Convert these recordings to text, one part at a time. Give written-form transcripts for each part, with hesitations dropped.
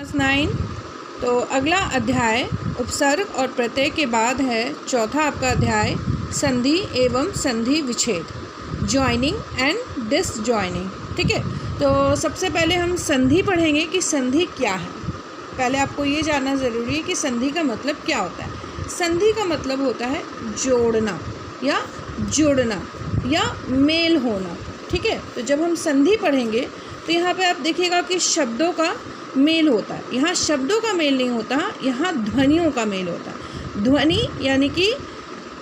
Class 9। तो अगला अध्याय उपसर्ग और प्रत्यय के बाद है चौथा आपका अध्याय संधि एवं संधि विच्छेद, जॉइनिंग एंड डिसजॉइनिंग। ठीक है, तो सबसे पहले हम संधि पढ़ेंगे कि संधि क्या है। पहले आपको ये जानना ज़रूरी है कि संधि का मतलब क्या होता है। संधि का मतलब होता है जोड़ना या जुड़ना या मेल होना। ठीक है, तो जब हम संधि पढ़ेंगे तो यहाँ पे आप देखिएगा कि शब्दों का मेल होता है। यहाँ शब्दों का मेल नहीं होता, यहाँ ध्वनियों का मेल होता है। ध्वनि यानी कि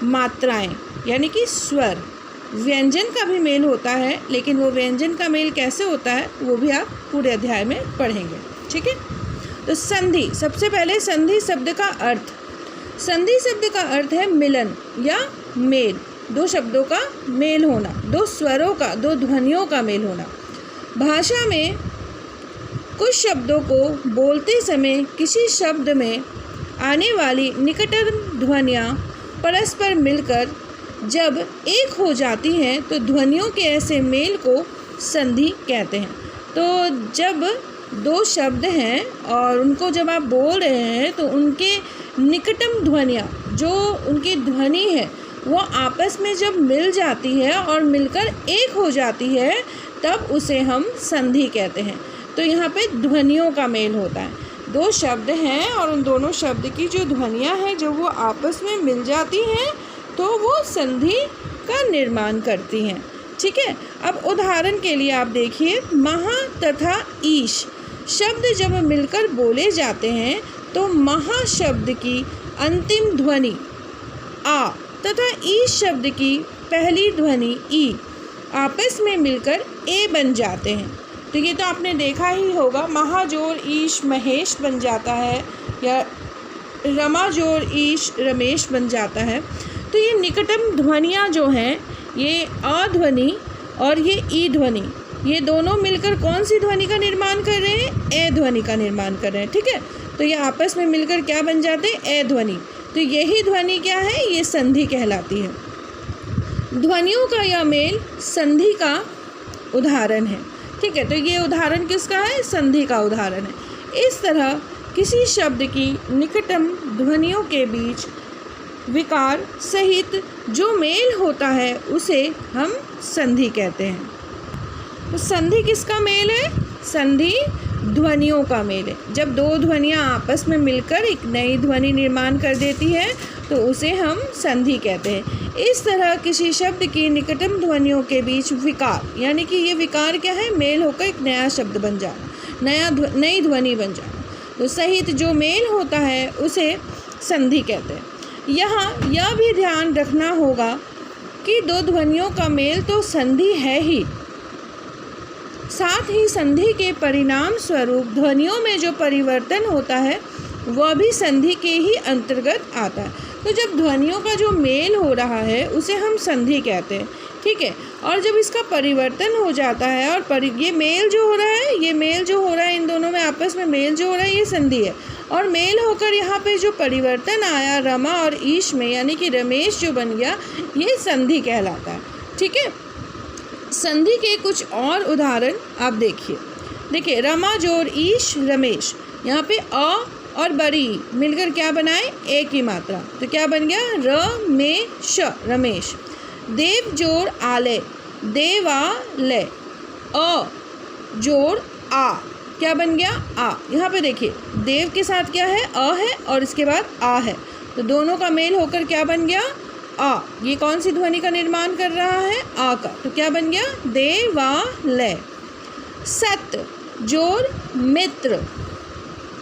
मात्राएं यानी कि स्वर, व्यंजन का भी मेल होता है, लेकिन वो व्यंजन का मेल कैसे होता है वो भी आप पूरे अध्याय में पढ़ेंगे। ठीक है, तो संधि, सबसे पहले संधि शब्द का अर्थ। संधि शब्द का अर्थ है मिलन या मेल, दो शब्दों का मेल होना, दो स्वरों का, दो ध्वनियों का मेल होना। भाषा में कुछ शब्दों को बोलते समय किसी शब्द में आने वाली निकटतम ध्वनियाँ परस्पर मिलकर जब एक हो जाती हैं तो ध्वनियों के ऐसे मेल को संधि कहते हैं। तो जब दो शब्द हैं और उनको जब आप बोल रहे हैं तो उनके निकटतम ध्वनियाँ, जो उनकी ध्वनि है, वो आपस में जब मिल जाती है और मिलकर एक हो जाती है तब उसे हम संधि कहते हैं। तो यहाँ पे ध्वनियों का मेल होता है, दो शब्द हैं और उन दोनों शब्द की जो ध्वनियाँ हैं जब वो आपस में मिल जाती हैं तो वो संधि का निर्माण करती हैं। ठीक है, अब उदाहरण के लिए आप देखिए, महा तथा ईश शब्द जब मिलकर बोले जाते हैं तो महा शब्द की अंतिम ध्वनि आ तथा ईश शब्द की पहली ध्वनि ई आपस में मिलकर ए बन जाते हैं। तो ये तो आपने देखा ही होगा, महा जोड़ ईश महेश बन जाता है या रमा जोड़ ईश रमेश बन जाता है। तो ये निकटतम ध्वनियाँ जो हैं, ये आ ध्वनि और ये ई ध्वनि, ये दोनों मिलकर कौन सी ध्वनि का निर्माण कर रहे हैं? ए ध्वनि का निर्माण कर रहे हैं। ठीक है, तो ये आपस में मिलकर क्या बन जाते हैं? ए ध्वनि। तो यही ध्वनि क्या है? ये संधि कहलाती है। ध्वनियों का यह मेल संधि का उदाहरण है। ठीक है, तो ये उदाहरण किसका है? संधि का उदाहरण है। इस तरह किसी शब्द की निकटतम ध्वनियों के बीच विकार सहित जो मेल होता है उसे हम संधि कहते हैं। तो संधि किसका मेल है? संधि ध्वनियों का मेल है। जब दो ध्वनियाँ आपस में मिलकर एक नई ध्वनि निर्माण कर देती है तो उसे हम संधि कहते हैं। इस तरह किसी शब्द की निकटतम ध्वनियों के बीच विकार, यानी कि ये विकार क्या है? मेल होकर एक नया शब्द बन जाना, नई ध्वनि बन जाना, तो सहित जो मेल होता है उसे संधि कहते हैं। यहाँ यह भी ध्यान रखना होगा कि दो ध्वनियों का मेल तो संधि है ही, साथ ही संधि के परिणाम स्वरूप ध्वनियों में जो परिवर्तन होता है वह भी संधि के ही अंतर्गत आता है। तो जब ध्वनियों का जो मेल हो रहा है उसे हम संधि कहते हैं। ठीक है, और जब इसका परिवर्तन हो जाता है और ये मेल जो हो रहा है, ये मेल जो हो रहा है, इन दोनों में आपस में मेल जो हो रहा है, ये संधि है। और मेल होकर यहाँ पे जो परिवर्तन आया रमा और ईश में, यानी कि रमेश जो बन गया, ये संधि कहलाता है। ठीक है, संधि के कुछ और उदाहरण आप देखिए, रमा जोड़ ईश रमेश, यहाँ पे अ और बरी मिलकर क्या बनाए? ए की मात्रा, तो क्या बन गया? रमेश, रमेश। देव जोड़ आले, देवालय, अ जोड़ आ, क्या बन गया? आ। यहाँ पे देखिए, देव के साथ क्या है? अ है और इसके बाद आ है, तो दोनों का मेल होकर क्या बन गया? आ। ये कौन सी ध्वनि का निर्माण कर रहा है? आ का, तो क्या बन गया? देवालय। सत जोड़ मित्र,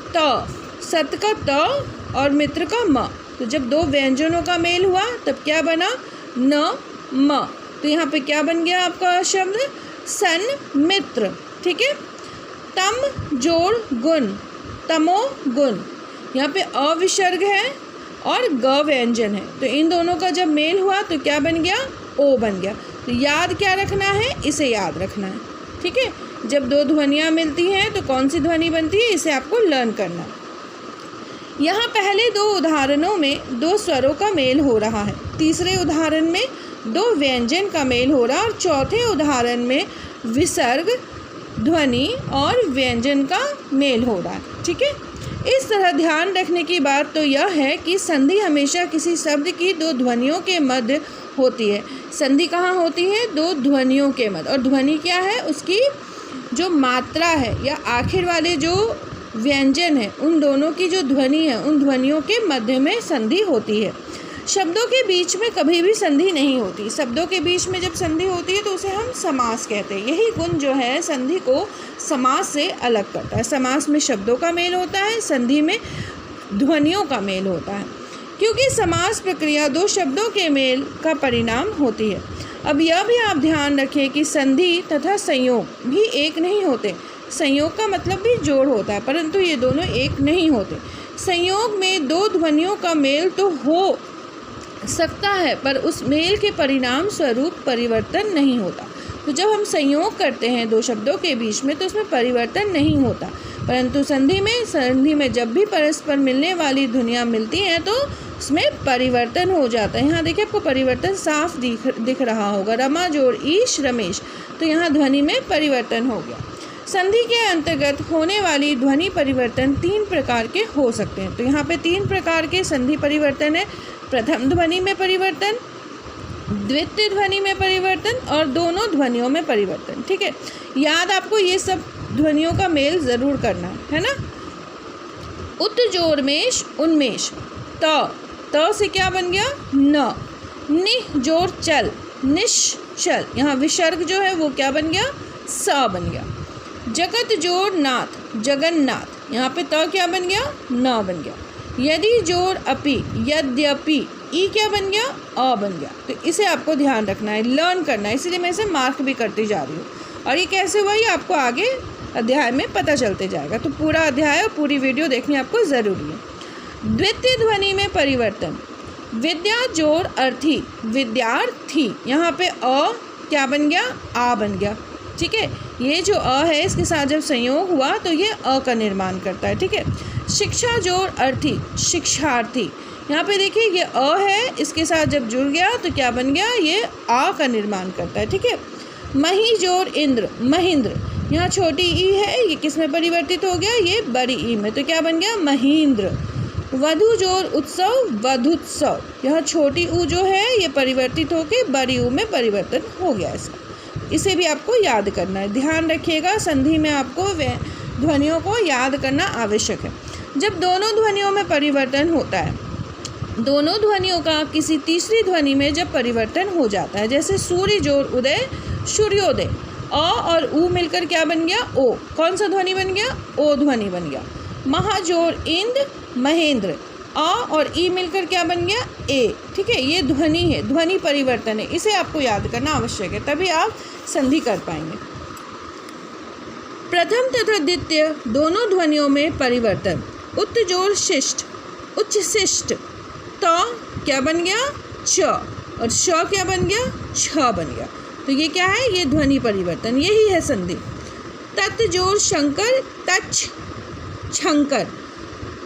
त, सत का त और मित्र का म, तो जब दो व्यंजनों का मेल हुआ तब क्या बना? न म, तो यहाँ पे क्या बन गया आपका शब्द? सन मित्र। ठीक है, तम जोड़ गुण, तमो गुण, यहाँ पे अविसर्ग है और ग व्यंजन है, तो इन दोनों का जब मेल हुआ तो क्या बन गया? ओ बन गया। तो याद क्या रखना है? इसे याद रखना है। ठीक है, जब दो ध्वनियाँ मिलती हैं तो कौन सी ध्वनि बनती है, इसे आपको लर्न करना है। यहाँ पहले दो उदाहरणों में दो स्वरों का मेल हो रहा है, तीसरे उदाहरण में दो व्यंजन का मेल हो रहा है और चौथे उदाहरण में विसर्ग ध्वनि और व्यंजन का मेल हो रहा है। ठीक है, इस तरह ध्यान रखने की बात तो यह है कि संधि हमेशा किसी शब्द की दो ध्वनियों के मध्य होती है। संधि कहाँ होती है? दो ध्वनियों के मध्य। और ध्वनि क्या है? उसकी जो मात्रा है या आखिर वाले जो व्यंजन है उन दोनों की जो ध्वनि है उन ध्वनियों के मध्य में संधि होती है। शब्दों के बीच में कभी भी संधि नहीं होती। शब्दों के बीच में जब संधि होती है तो उसे हम समास कहते हैं। यही गुण जो है संधि को समास से अलग करता है। समास में शब्दों का मेल होता है, संधि में ध्वनियों का मेल होता है, क्योंकि समास प्रक्रिया दो शब्दों के मेल का परिणाम होती है। अब यह भी आप ध्यान रखें कि संधि तथा संयोग भी एक नहीं होते। संयोग का मतलब भी जोड़ होता है, परंतु ये दोनों एक नहीं होते। संयोग में दो ध्वनियों का मेल तो हो सकता है, पर उस मेल के परिणाम स्वरूप परिवर्तन नहीं होता। तो जब हम संयोग करते हैं दो शब्दों के बीच में तो उसमें परिवर्तन नहीं होता, परंतु संधि में जब भी परस्पर मिलने वाली ध्वनियाँ मिलती हैं तो उसमें परिवर्तन हो जाता है। यहाँ देखिए आपको परिवर्तन साफ दिख रहा होगा। रमा जोड़ ईश रमेश, तो यहाँ ध्वनि में परिवर्तन हो गया। संधि के अंतर्गत होने वाली ध्वनि परिवर्तन तीन प्रकार के हो सकते हैं। तो यहाँ पे तीन प्रकार के संधि परिवर्तन है। प्रथम ध्वनि में परिवर्तन, द्वितीय ध्वनि में परिवर्तन और दोनों ध्वनियों में परिवर्तन। ठीक है, याद आपको ये सब ध्वनियों का मेल ज़रूर करना है ना। उत जोड़मेश उन्मेष, त से क्या बन गया? न। निह जोड़ चल, निश्चल, यहाँ विसर्ग जो है वो क्या बन गया? स बन गया। जगत जोड़ नाथ, जगन्नाथ, यहाँ पे त क्या बन गया? न बन गया। यदि जोड़ अपि, यद्यपि, ई क्या बन गया? अ बन गया। तो इसे आपको ध्यान रखना है, लर्न करना है, इसीलिए मैं इसे मार्क भी करती जा रही हूँ। और ये कैसे हुआ ये आपको आगे अध्याय में पता चलते जाएगा। तो पूरा अध्याय और पूरी वीडियो देखनी आपको ज़रूरी है। द्वितीय ध्वनि में परिवर्तन, विद्या जोड़ अर्थी, विद्यार्थी, यहाँ पे अ क्या बन गया? आ बन गया। ठीक है, ये जो अ है इसके साथ जब संयोग हुआ तो ये अ का निर्माण करता है। ठीक है, शिक्षा जोड़ अर्थी, शिक्षार्थी, यहाँ पे देखिए ये अ है, इसके साथ जब जुड़ गया तो क्या बन गया? ये आ का निर्माण करता है। ठीक है, मही जोड़ इंद्र, महेंद्र, यहाँ छोटी ई है, ये किस में परिवर्तित हो गया? ये बड़ी ई में, तो क्या बन गया? महेंद्र। वधु जोड़ उत्सव, वधुत्सव, यहाँ छोटी ऊ जो है ये परिवर्तित होकर बड़ी ऊ में परिवर्तन हो गया इसका। इसे भी आपको याद करना है, ध्यान रखिएगा। संधि में आपको ध्वनियों को याद करना आवश्यक है। जब दोनों ध्वनियों में परिवर्तन होता है, दोनों ध्वनियों का किसी तीसरी ध्वनि में जब परिवर्तन हो जाता है, जैसे सूर्य जोड़ उदय, सूर्योदय, अ और ऊ मिलकर क्या बन गया? ओ। कौन सा ध्वनि बन गया? ओ ध्वनि बन गया। महाजोड़ इंद्र, महेंद्र, अ और ई मिलकर क्या बन गया? ए। ठीक है, ये ध्वनि है, ध्वनि परिवर्तन है, इसे आपको याद करना आवश्यक है, तभी आप संधि कर पाएंगे। प्रथम तथा द्वितीय दोनों ध्वनियों में परिवर्तन, उत जोड़ शिष्ट, उच्च शिष्ट, त क्या बन गया? च, और श क्या बन गया? छ बन गया। तो ये क्या है? ये ध्वनि परिवर्तन, यही है संधि। तत् जोड़ शंकर, तच्छ, छंकर,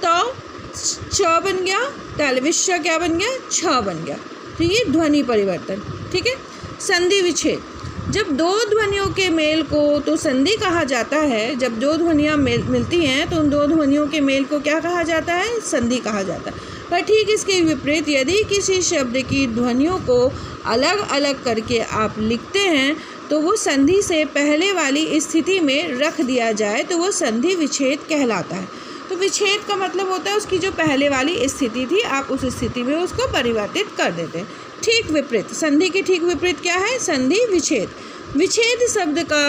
त च बन गया, तलविश्य क्या बन गया? छ बन गया। तो ये ध्वनि परिवर्तन। ठीक है, संधि विच्छेद, जब दो ध्वनियों के मेल को तो संधि कहा जाता है। जब दो ध्वनियाँ मिलती हैं तो उन दो ध्वनियों के मेल को क्या कहा जाता है? संधि कहा जाता है। पर ठीक इसके विपरीत यदि किसी शब्द की ध्वनियों को अलग अलग करके आप लिखते हैं तो वो संधि से पहले वाली स्थिति में रख दिया जाए तो वो संधि विच्छेद कहलाता है। तो विच्छेद का मतलब होता है उसकी जो पहले वाली स्थिति थी आप उस स्थिति में उसको परिवर्तित कर देते हैं। ठीक विपरीत, संधि के ठीक विपरीत क्या है? संधि विच्छेद। विच्छेद शब्द का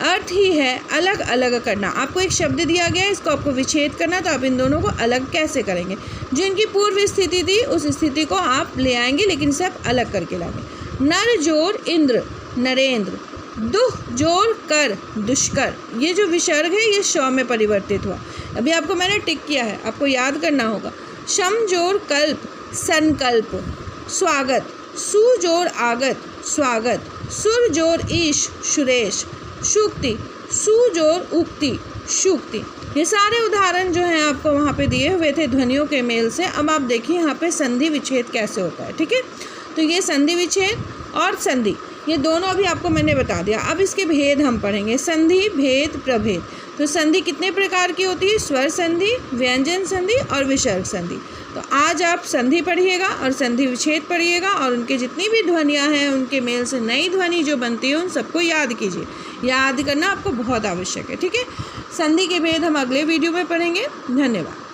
अर्थ ही है अलग अलग करना। आपको एक शब्द दिया गया है, इसको आपको विच्छेद करना, तो आप इन दोनों को अलग कैसे करेंगे? जो इनकी पूर्व स्थिति थी उस स्थिति को आप ले आएंगे, लेकिन इसे आप अलग करके लाएंगे। नर जोड़ इंद्र, नरेंद्र, दुह जोड़ कर, दुष्कर, ये जो विसर्ग है ये श में परिवर्तित हुआ। अभी आपको मैंने टिक किया है, आपको याद करना होगा। शम जोड़ कल्प, संकल्प, स्वागत, सु जोड़ आगत, स्वागत, सुर जोड़ ईश, सुरेश, सूक्ति, सु जोड़ उक्ति, सूक्ति। ये सारे उदाहरण जो हैं आपको वहाँ पे दिए हुए थे ध्वनियों के मेल से। अब आप देखिए यहाँ पे संधि विच्छेद कैसे होता है। ठीक है, तो ये संधि विच्छेद और संधि ये दोनों अभी आपको मैंने बता दिया। अब इसके भेद हम पढ़ेंगे, संधि, भेद, प्रभेद। तो संधि कितने प्रकार की होती है? स्वर संधि, व्यंजन संधि और विसर्ग संधि। तो आज आप संधि पढ़िएगा और संधि विच्छेद पढ़िएगा और उनके जितनी भी ध्वनियाँ हैं उनके मेल से नई ध्वनि जो बनती है उन सबको याद कीजिए। याद करना आपको बहुत आवश्यक है, ठीक है। संधि के भेद हम अगले वीडियो में पढ़ेंगे। धन्यवाद।